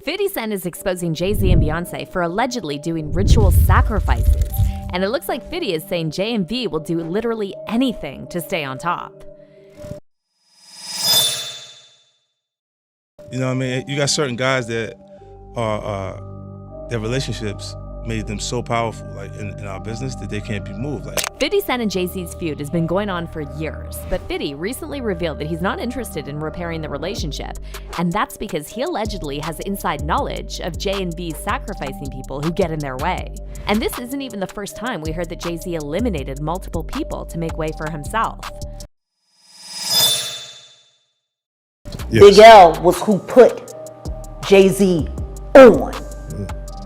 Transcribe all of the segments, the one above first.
50 Cent is exposing Jay-Z and Beyoncé for allegedly doing ritual sacrifices. And it looks like 50 is saying J and B will do literally anything to stay on top. You know what I mean? You got certain guys that are, their relationships made them so powerful, like in our business, that they can't be moved. Like 50 Cent and Jay-Z's feud has been going on for years, but 50 recently revealed that he's not interested in repairing the relationship, and that's because he allegedly has inside knowledge of J and B's sacrificing people who get in their way. And this isn't even the first time we heard that Jay-Z eliminated multiple people to make way for himself. Yes. Big L was who put Jay-Z on.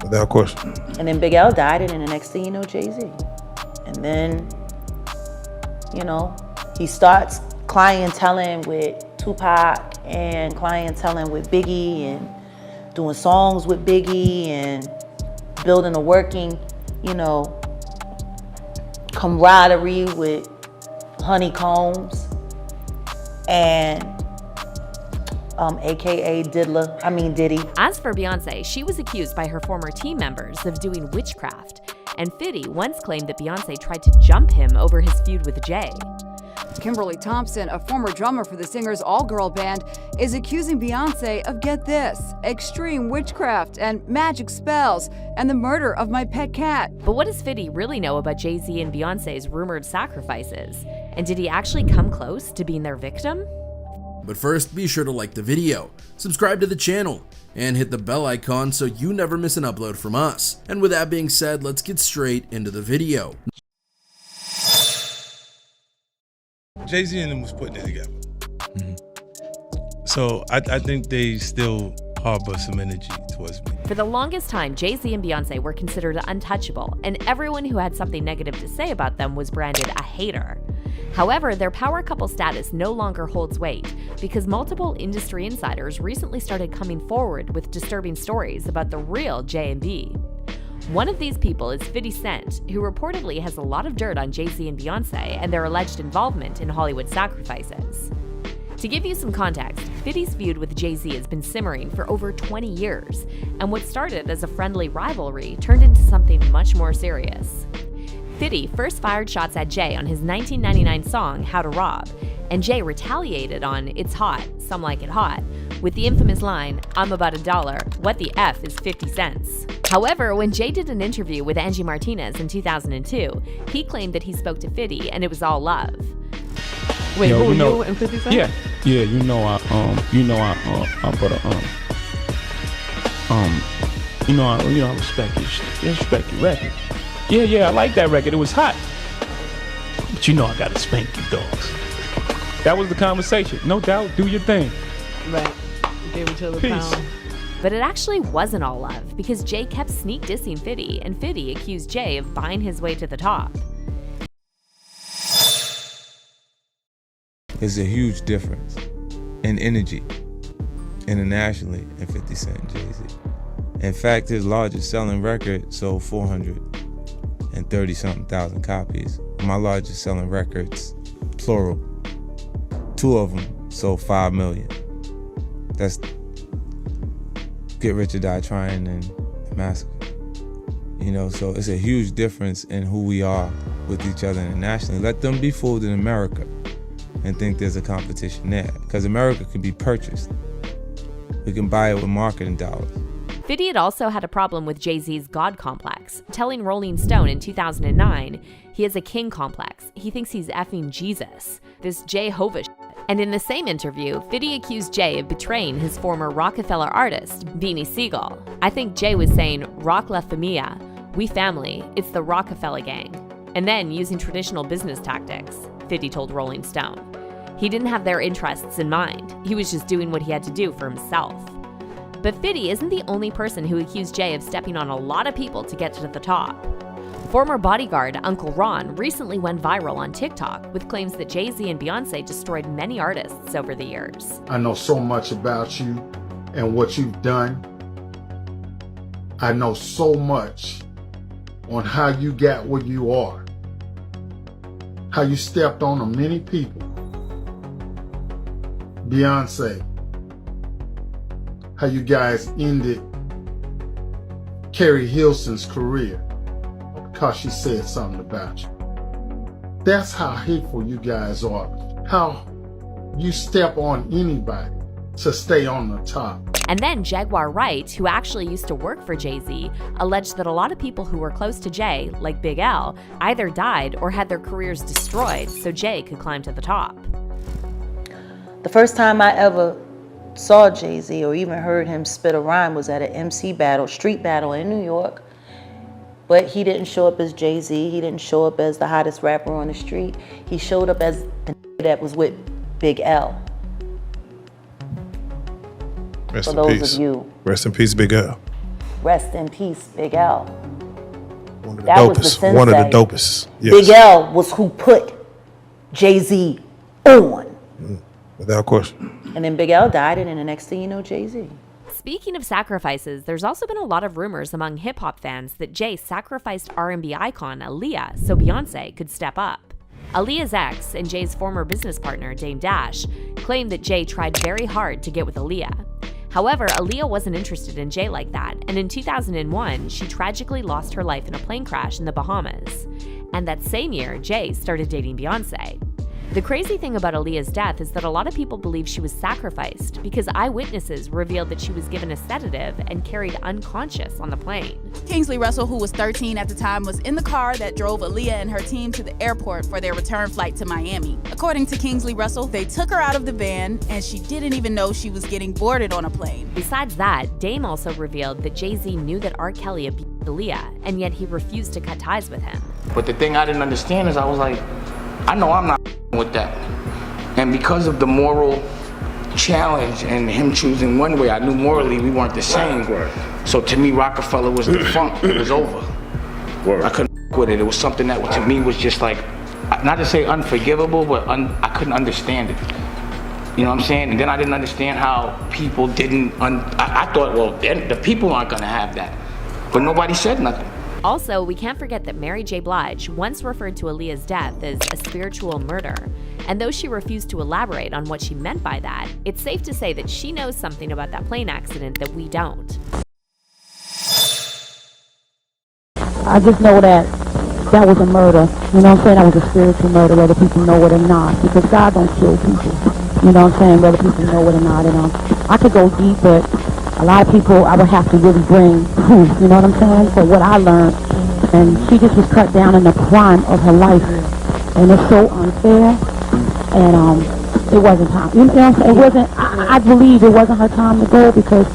Without question. And then Big L died, and then the next thing you know, Jay-Z. And then, you know, he starts clienteling with Tupac and clienteling with Biggie and doing songs with Biggie and building a working, you know, camaraderie with Honeycombs and AKA Diddy. As for Beyoncé, she was accused by her former team members of doing witchcraft, and 50 once claimed that Beyoncé tried to jump him over his feud with Jay. Kimberly Thompson, a former drummer for the singer's all-girl band, is accusing Beyoncé of, get this, extreme witchcraft and magic spells and the murder of my pet cat. But what does 50 really know about Jay-Z and Beyoncé's rumored sacrifices? And did he actually come close to being their victim? But first, be sure to like the video, subscribe to the channel, and hit the bell icon so you never miss an upload from us. And with that being said, let's get straight into the video. Jay-Z and them was putting it together. So I think they still harbor some energy towards me. For the longest time, Jay-Z and Beyoncé were considered untouchable, and everyone who had something negative to say about them was branded a hater. However, their power couple status no longer holds weight because multiple industry insiders recently started coming forward with disturbing stories about the real J and B. One of these people is 50 Cent, who reportedly has a lot of dirt on Jay-Z and Beyoncé and their alleged involvement in Hollywood sacrifices. To give you some context, 50's feud with Jay-Z has been simmering for over 20 years, and what started as a friendly rivalry turned into something much more serious. 50 first fired shots at Jay on his 1999 song, How to Rob, and Jay retaliated on It's Hot, Some Like It Hot, with the infamous line, I'm about $1, what the F is 50 cents? However, when Jay did an interview with Angie Martinez in 2002, he claimed that he spoke to 50 and it was all love. Wait, who you and 50 Cent? Yeah, you know I put a I respect your record. Yeah, I like that record. It was hot. But you know I gotta spank you dogs. That was the conversation. No doubt. Do your thing. Right. Give each other Peace. pound. But it actually wasn't all love because Jay kept sneak dissing 50, and 50 accused Jay of buying his way to the top. There's a huge difference in energy internationally in 50 Cent and Jay-Z. In fact, his largest selling record sold 430-something thousand copies. My largest selling records, plural, 2 of them sold 5 million. That's Get Rich or Die Trying and Massacre. You know, so it's a huge difference in who we are with each other internationally. Let them be fooled in America and think there's a competition there, because America can be purchased. We can buy it with marketing dollars. 50 had also had a problem with Jay-Z's God complex, telling Rolling Stone in 2009 he has a king complex. He thinks he's effing Jesus. This Jehovah shit. And in the same interview, 50 accused Jay of betraying his former Roc-A-Fella artist, Beanie Siegel. I think Jay was saying, Rock La Familia, we family, it's the Roc-A-Fella gang. And then using traditional business tactics, 50 told Rolling Stone. He didn't have their interests in mind. He was just doing what he had to do for himself. But 50 isn't the only person who accused Jay of stepping on a lot of people to get to the top. Former bodyguard Uncle Ron recently went viral on TikTok with claims that Jay-Z and Beyoncé destroyed many artists over the years. I know so much about you and what you've done. I know so much on how you got where you are, how you stepped on many people. Beyonce, how you guys ended Carrie Hilson's career because she said something about you. That's how hateful you guys are. How you step on anybody to stay on the top. And then Jaguar Wright, who actually used to work for Jay-Z, alleged that a lot of people who were close to Jay, like Big L, either died or had their careers destroyed so Jay could climb to the top. The first time I ever saw Jay-Z or even heard him spit a rhyme was at an MC battle, street battle in New York. But he didn't show up as Jay-Z. He didn't show up as the hottest rapper on the street. He showed up as the that was with Big L. Rest For in those peace. of you. Rest in peace, Big L. Rest in peace, Big L. One of the That was the dopest. sensei. One of the dopest. Yes. Big L was who put Jay-Z on. Without question. And then Big L died, and then the next thing you know, Jay-Z. Speaking of sacrifices, there's also been a lot of rumors among hip-hop fans that Jay sacrificed R&B icon Aaliyah so Beyoncé could step up. Aaliyah's ex and Jay's former business partner, Dame Dash, claimed that Jay tried very hard to get with Aaliyah. However, Aaliyah wasn't interested in Jay like that, and in 2001, she tragically lost her life in a plane crash in the Bahamas. And that same year, Jay started dating Beyoncé. The crazy thing about Aaliyah's death is that a lot of people believe she was sacrificed because eyewitnesses revealed that she was given a sedative and carried unconscious on the plane. Kingsley Russell, who was 13 at the time, was in the car that drove Aaliyah and her team to the airport for their return flight to Miami. According to Kingsley Russell, they took her out of the van and she didn't even know she was getting boarded on a plane. Besides that, Dame also revealed that Jay-Z knew that R. Kelly abused Aaliyah, and yet he refused to cut ties with him. But the thing I didn't understand is I was like, I know I'm not with that. And because of the moral challenge and him choosing one way, I knew morally we weren't the same. So to me, Roc-A-Fella was defunct. It was over. I couldn't with it. It was something that to me was just like, not to say unforgivable, but I couldn't understand it. You know what I'm saying? And then I didn't understand how people didn't, I thought, well, the people aren't gonna have that. But nobody said nothing. Also, we can't forget that Mary J. Blige once referred to Aaliyah's death as a spiritual murder. And though she refused to elaborate on what she meant by that, it's safe to say that she knows something about that plane accident that we don't. I just know that was a murder. You know what I'm saying? That was a spiritual murder, whether people know it or not. Because God don't kill people. You know what I'm saying? Whether people know it or not. And I could go deep, but a lot of people I would have to really bring proof, you know what I'm saying, for what I learned. And she just was cut down in the prime of her life. And it's so unfair. And it wasn't time. You know what I'm saying? It wasn't, I believe it wasn't her time to go because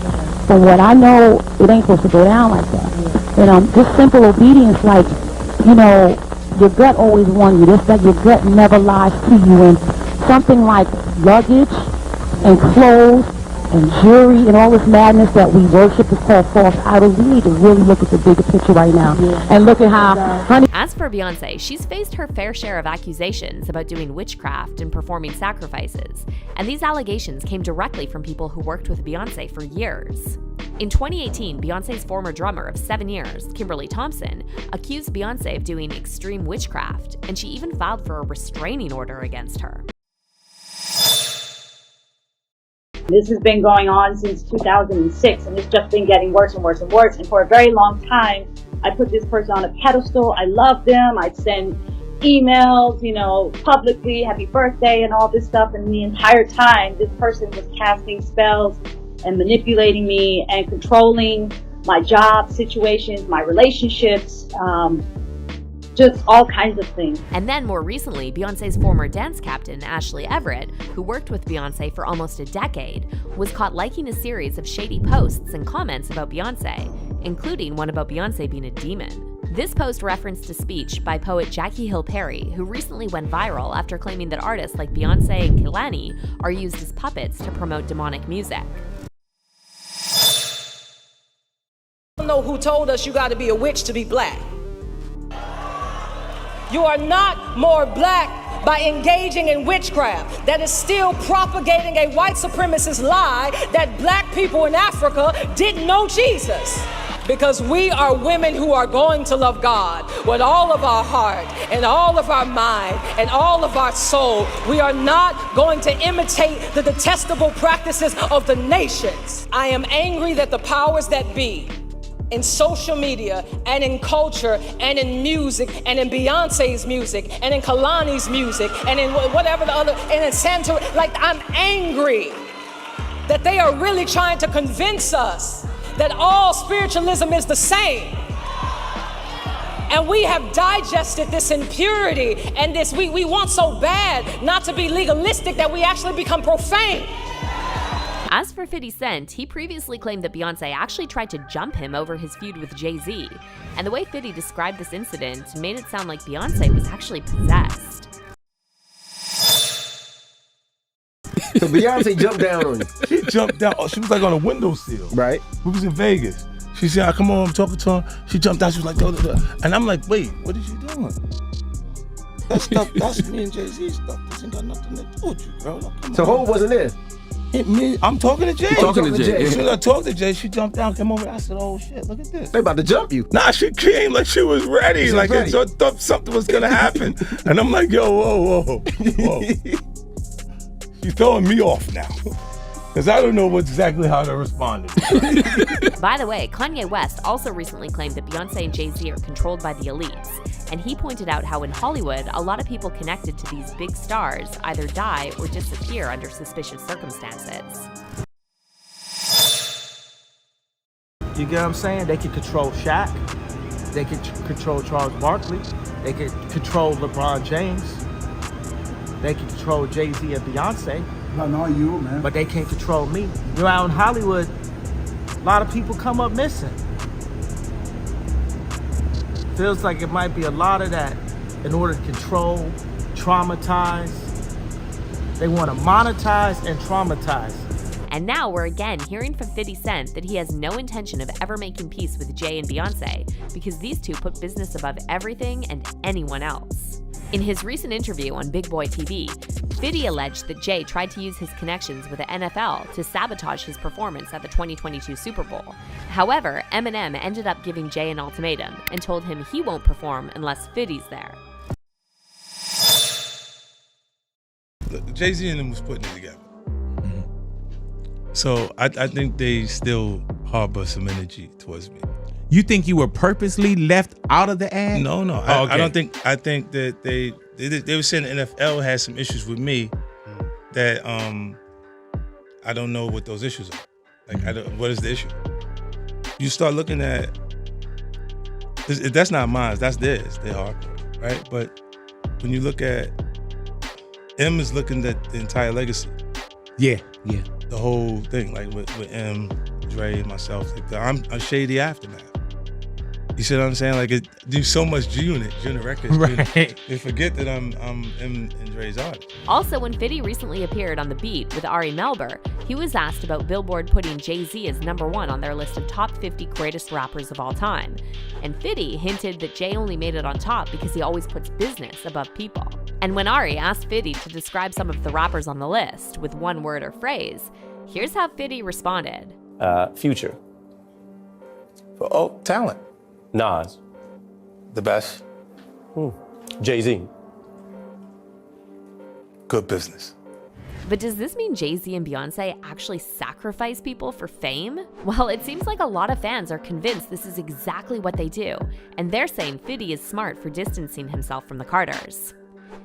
from what I know, it ain't supposed to go down like that. And just simple obedience, like, you know, your gut always won you. Just that your gut never lies to you. And something like luggage and clothes and jewelry and all this madness that we worship is called false idols. We need to really look at the bigger picture right now and look at how honey. As for Beyoncé, she's faced her fair share of accusations about doing witchcraft and performing sacrifices, and these allegations came directly from people who worked with Beyoncé for years. In 2018, Beyoncé's former drummer of 7 years, Kimberly Thompson, accused Beyoncé of doing extreme witchcraft, and she even filed for a restraining order against her. This has been going on since 2006, and it's just been getting worse and worse and worse. And for a very long time, I put this person on a pedestal. I loved them. I'd send emails, you know, publicly, happy birthday and all this stuff. And the entire time, this person was casting spells and manipulating me and controlling my job situations, my relationships, just all kinds of things. And then more recently, Beyoncé's former dance captain, Ashley Everett, who worked with Beyoncé for almost a decade, was caught liking a series of shady posts and comments about Beyoncé, including one about Beyoncé being a demon. This post referenced a speech by poet Jackie Hill Perry, who recently went viral after claiming that artists like Beyonce and Kelhani are used as puppets to promote demonic music. I don't know who told us you got to be a witch to be black. You are not more black by engaging in witchcraft. That is still propagating a white supremacist lie that black people in Africa didn't know Jesus. Because we are women who are going to love God with all of our heart and all of our mind and all of our soul. We are not going to imitate the detestable practices of the nations. I am angry that the powers that be in social media and in culture and in music and in Beyonce's music and in Kelhani's music and in whatever the other, and in Santorini, like, I'm angry that they are really trying to convince us that all spiritualism is the same. And we have digested this impurity and this, we want so bad not to be legalistic that we actually become profane. As for 50 Cent, he previously claimed that Beyonce actually tried to jump him over his feud with Jay-Z. And the way 50 described this incident made it sound like Beyonce was actually possessed. So Beyonce jumped down on you. She jumped down. Oh, she was like on a windowsill. Right. We was in Vegas. She said, "I come on, I'm talking to her." She jumped down. She was like, "Duh, duh, duh." And I'm like, "Wait, what is you doing?" That stuff, that's me and Jay-Z stuff. This ain't got nothing to do with you, girl. So Ho wasn't there? I'm talking to Jay. You're talking to Jay. As soon as I talked to Jay, she jumped down, came over. I said, "Oh shit, look at this." They about to jump you. Nah, she came like she was ready. She was like ready. I thought something was gonna happen. And I'm like, "Yo, whoa." She's throwing me off now. Because I don't know exactly how to respond to it. By the way, Kanye West also recently claimed that Beyonce and Jay-Z are controlled by the elites. And he pointed out how in Hollywood, a lot of people connected to these big stars either die or disappear under suspicious circumstances. You get what I'm saying? They can control Shaq. They can control Charles Barkley. They can control LeBron James. They can control Jay-Z and Beyonce. No, you, man. But they can't control me. You're out in Hollywood, a lot of people come up missing. Feels like it might be a lot of that in order to control, traumatize. They want to monetize and traumatize. And now we're again hearing from 50 Cent that he has no intention of ever making peace with Jay and Beyonce because these two put business above everything and anyone else. In his recent interview on Big Boy TV, 50 alleged that Jay tried to use his connections with the NFL to sabotage his performance at the 2022 Super Bowl. However, Eminem ended up giving Jay an ultimatum and told him he won't perform unless 50's there. Jay-Z and them was putting it together. So I think they still harbor some energy towards me. You think you were purposely left out of the ad? No. Oh, okay. I don't think. I think that they were saying the NFL had some issues with me that I don't know what those issues are. Like, what is the issue? You start looking at that's not mine. That's theirs. They are, right? But when you look at M is looking at the entire legacy. Yeah. The whole thing, like with M, Dre, myself. Like I'm a shady aftermath. You see what I'm saying? Like, it do so much G-Unit records. Right. They forget that I'm M and Dre's artist. Also, when 50 recently appeared on The Beat with Ari Melber, he was asked about Billboard putting Jay-Z as #1 on their list of top 50 greatest rappers of all time. And 50 hinted that Jay only made it on top because he always puts business above people. And when Ari asked 50 to describe some of the rappers on the list with one word or phrase, here's how 50 responded. Future. Talent. Nas. The best. Jay-Z. Good business. But does this mean Jay-Z and Beyonce actually sacrifice people for fame? Well, it seems like a lot of fans are convinced this is exactly what they do, and they're saying 50 is smart for distancing himself from the Carters.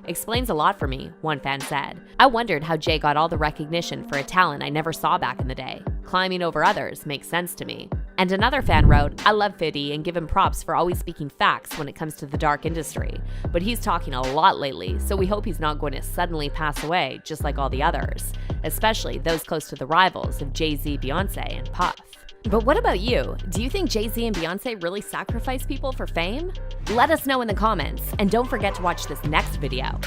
Explains a lot for me, one fan said. I wondered how Jay got all the recognition for a talent I never saw back in the day. Climbing over others makes sense to me. And another fan wrote, I love 50 and give him props for always speaking facts when it comes to the dark industry. But he's talking a lot lately, so we hope he's not going to suddenly pass away just like all the others, especially those close to the rivals of Jay-Z, Beyonce, and Puff. But what about you? Do you think Jay-Z and Beyonce really sacrifice people for fame? Let us know in the comments, and don't forget to watch this next video.